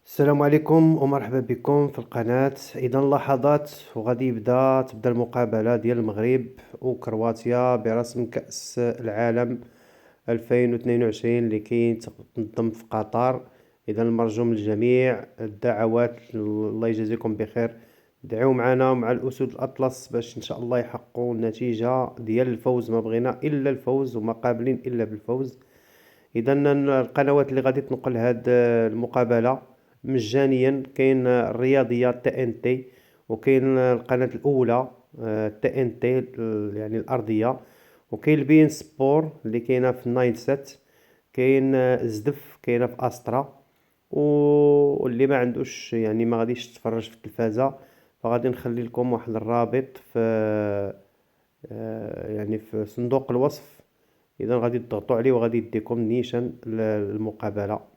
السلام عليكم ومرحبا بكم في القناة. إذا لحظات وغادي تبدا المقابلة ديال المغرب وكرواتيا برسم كأس العالم 2022 اللي تنظم في قطر. إذا مرجو للجميع الدعوات، الله يجازيكم بخير. دعوا معنا ومع الأسود الأطلس باش إن شاء الله يحققوا النتيجة ديال الفوز. ما بغينا إلا الفوز وما قابلين إلا بالفوز. اذا القنوات اللي غادي تنقل هاد المقابله مجانيا كاين الرياضيه تي ان تي، وكاين القناه الاولى تي ان تي يعني الارضيه، وكاين البين سبور اللي كاينه في الناين سات، كاين زدف كاينه في استرا. واللي ما عندوش يعني ما غاديش تتفرج في التلفازه، فغادي نخلي لكم واحد الرابط في يعني في صندوق الوصف. اذا غادي تضغطوا عليه وغادي يديكم نيشان المقابله.